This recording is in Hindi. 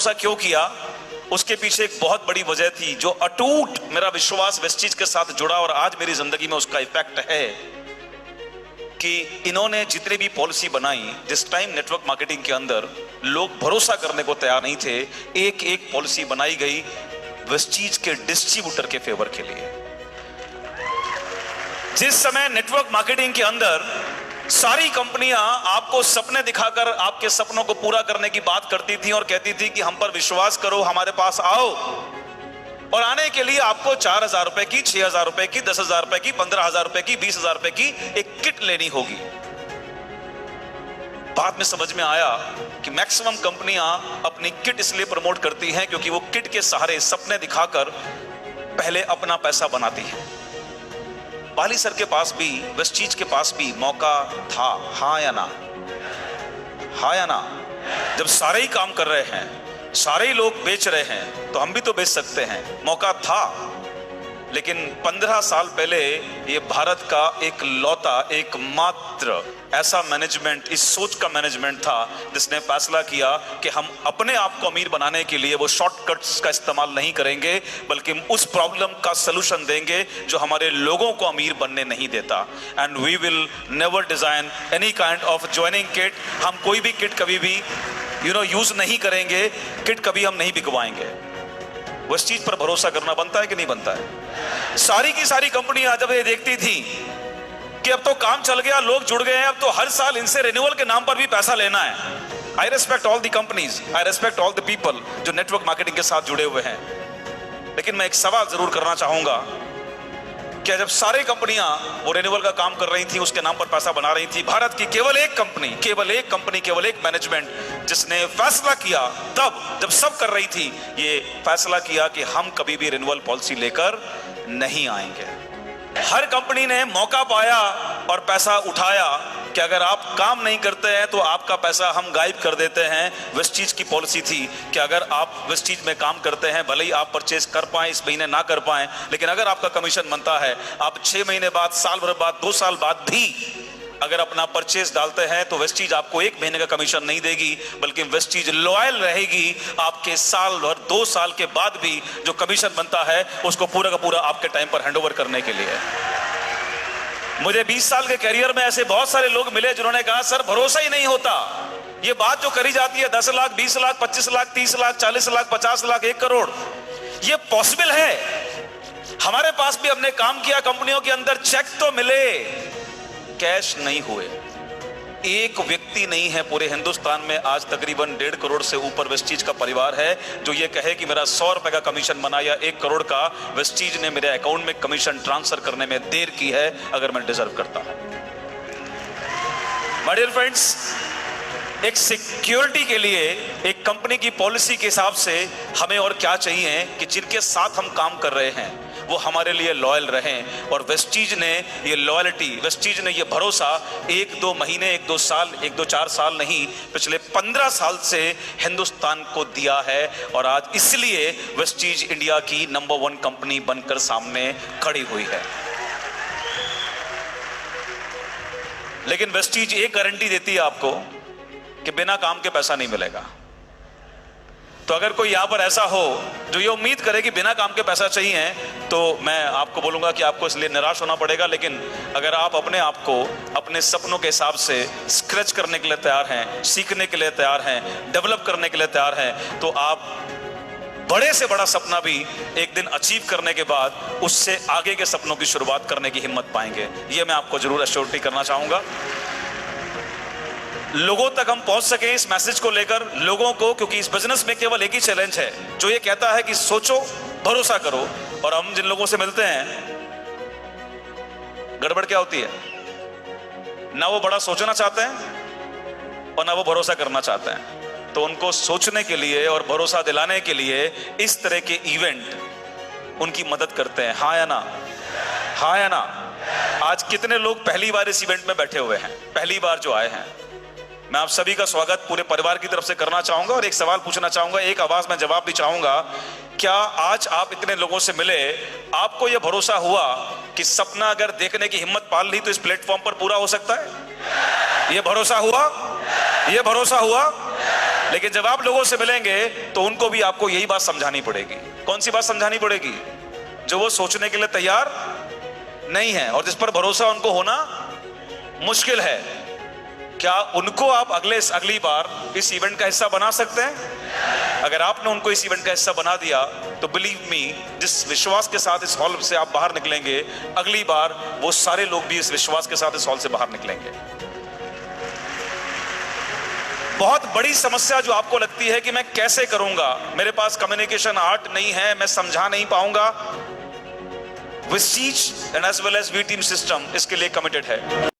भरोसा क्यों किया, उसके पीछे एक बहुत बड़ी वजह थी, जो अटूट मेरा विश्वास वेस्टीज के साथ जुड़ा और आज मेरी जिंदगी में उसका इफेक्ट है कि इन्होंने जितने भी पॉलिसी बनाई, जिस टाइम नेटवर्क मार्केटिंग के अंदर लोग भरोसा करने को तैयार नहीं थे, एक एक पॉलिसी बनाई गई वेस्टीज के डिस्ट्रीब्यूटर के फेवर के लिए। जिस समय नेटवर्क मार्केटिंग के अंदर सारी कंपनियां आपको सपने दिखाकर आपके सपनों को पूरा करने की बात करती थी और कहती थी कि हम पर विश्वास करो, हमारे पास आओ, और आने के लिए आपको 4,000 रुपए की, 6,000 रुपए की, 10,000 रुपए की, 15,000 रुपए की, 20,000 रुपए की एक किट लेनी होगी। बाद में समझ में आया कि मैक्सिमम कंपनियां अपनी किट इसलिए प्रमोट करती हैं क्योंकि वो किट के सहारे सपने दिखाकर पहले अपना पैसा बनाती हैं। बाली सर के पास भी, वेस्टीज के पास भी मौका था, हाँ या ना? हाँ या ना? जब सारे ही काम कर रहे हैं, सारे ही लोग बेच रहे हैं, तो हम भी तो बेच सकते हैं। मौका था, लेकिन 15 साल पहले ये भारत का एक लौता, एकमात्र ऐसा मैनेजमेंट, इस सोच का मैनेजमेंट था जिसने फैसला किया कि हम अपने आप को अमीर बनाने के लिए वो शॉर्टकट्स का इस्तेमाल नहीं करेंगे, बल्कि उस प्रॉब्लम का सलूशन देंगे जो हमारे लोगों को अमीर बनने नहीं देता। And we will never design any kind of joining kit. हम कोई भी किट कभी भी यूज नहीं करेंगे, किट कभी हम नहीं बिकवाएंगे। वेस्टीज पर भरोसा करना बनता है कि नहीं बनता है? सारी की सारी कंपनियां जब ये देखती थी कि अब तो काम चल गया, लोग जुड़ गए हैं, अब तो हर साल इनसे रिन्यूअल के नाम पर भी पैसा लेना है। आई respect all the companies, I respect all the people जो नेटवर्क मार्केटिंग के साथ जुड़े हुए हैं, लेकिन मैं एक सवाल जरूर करना चाहूंगा, क्या जब सारी कंपनियां वो रिन्यूअल का काम कर रही थी, उसके नाम पर पैसा बना रही थी, भारत की केवल एक कंपनी, केवल एक मैनेजमेंट जिसने फैसला किया, तब जब सब कर रही थी, ये फैसला किया कि हम कभी भी रिन्यूअल पॉलिसी लेकर नहीं आएंगे। हर कंपनी ने मौका पाया और पैसा उठाया कि अगर आप काम नहीं करते हैं तो आपका पैसा हम गायब कर देते हैं। वेस्टीज की पॉलिसी थी कि अगर आप वेस्टीज में काम करते हैं, भले ही आप परचेज कर पाएं, इस महीने ना कर पाएं, लेकिन अगर आपका कमीशन बनता है, आप 6 महीने बाद, साल भर बाद, 2 साल बाद भी अगर अपना परचेज डालते हैं तो वेस्टीज आपको 1 महीने का कमीशन नहीं देगी, बल्कि वेस्टीज लॉयल रहेगी आपके साल भर, 2 साल के बाद भी जो कमीशन बनता है उसको पूरा का पूरा आपके टाइम पर हैंडओवर करने के लिए। मुझे 20 साल के कैरियर में ऐसे बहुत सारे लोग मिले जिन्होंने कहा, सर भरोसा ही नहीं होता, ये बात जो करी जाती है 10 लाख, 20 लाख, 25 लाख, 30 लाख, 40 लाख, 50 लाख, 1 करोड़, ये पॉसिबल है? हमारे पास भी हमने काम किया, कंपनियों के अंदर चेक तो मिले, कैश नहीं हुए। एक व्यक्ति नहीं है पूरे हिंदुस्तान में आज तकरीबन 1.5 करोड़ से ऊपर वेस्टीज का परिवार है जो ये कहे कि मेरा 100 रुपए का कमीशन बना या 1 करोड़ का वेस्टीज ने मेरे अकाउंट में कमीशन ट्रांसफर करने में देर की है, अगर मैं डिजर्व करता हूं। माय डियर फ्रेंड्स, एक सिक्योरिटी के लिए, एक कंपनी की पॉलिसी के हिसाब से हमें और क्या चाहिए कि जिनके साथ हम काम कर रहे हैं वो हमारे लिए लॉयल रहें। और वेस्टीज ने ये लॉयल्टी, वेस्टीज ने ये भरोसा 1-2 महीने, 1-2 साल, 1-2 4 साल नहीं, पिछले 15 साल से हिंदुस्तान को दिया है। और आज इसलिए वेस्टीज इंडिया की नंबर 1 कंपनी बनकर सामने खड़ी हुई है। लेकिन वेस्टीज एक गारंटी देती है आपको कि बिना काम के पैसा नहीं मिलेगा। तो अगर कोई यहां पर ऐसा हो जो ये उम्मीद करे कि बिना काम के पैसा चाहिए, तो मैं आपको बोलूंगा कि आपको इसलिए निराश होना पड़ेगा। लेकिन अगर आप अपने आप को अपने सपनों के हिसाब से स्क्रैच करने के लिए तैयार हैं, सीखने के लिए तैयार हैं, डेवलप करने के लिए तैयार हैं, तो आप बड़े से बड़ा सपना भी एक दिन अचीव करने के बाद उससे आगे के सपनों की शुरुआत करने की हिम्मत पाएंगे। ये मैं आपको जरूर एश्योरिटी करना चाहूंगा। लोगों तक हम पहुंच सके इस मैसेज को लेकर, लोगों को, क्योंकि इस बिजनेस में केवल एक ही चैलेंज है जो ये कहता है कि सोचो, भरोसा करो। और हम जिन लोगों से मिलते हैं, गड़बड़ क्या होती है, ना वो बड़ा सोचना चाहते हैं और ना वो भरोसा करना चाहते हैं। तो उनको सोचने के लिए और भरोसा दिलाने के लिए इस तरह के इवेंट उनकी मदद करते हैं। हाँ या ना? हाँ या ना? आज कितने लोग पहली बार इस इवेंट में बैठे हुए हैं, पहली बार जो आए हैं? मैं आप सभी का स्वागत पूरे परिवार की तरफ से करना चाहूंगा और एक सवाल पूछना चाहूंगा, एक आवाज में जवाब भी चाहूंगा। क्या आज आप इतने लोगों से मिले, आपको यह भरोसा हुआ कि सपना अगर देखने की हिम्मत पाल ली तो इस प्लेटफॉर्म पर पूरा हो सकता है? यह भरोसा हुआ? यह भरोसा हुआ? लेकिन जब आप लोगों से मिलेंगे तो उनको भी आपको यही बात समझानी पड़ेगी। कौन सी बात समझानी पड़ेगी? जो वो सोचने के लिए तैयार नहीं है और जिस पर भरोसा उनको होना मुश्किल है। क्या उनको आप अगली बार इस इवेंट का हिस्सा बना सकते हैं? अगर आपने उनको इस इवेंट का हिस्सा बना दिया तो बिलीव मी, जिस विश्वास के साथ इस हॉल से आप बाहर निकलेंगे, अगली बार वो सारे लोग भी इस विश्वास के साथ इस हॉल से बाहर निकलेंगे। बहुत बड़ी समस्या जो आपको लगती है कि मैं कैसे करूंगा, मेरे पास कम्युनिकेशन आर्ट नहीं है, मैं समझा नहीं पाऊंगा, विस्टीज and as well as we team system इसके लिए कमिटेड है।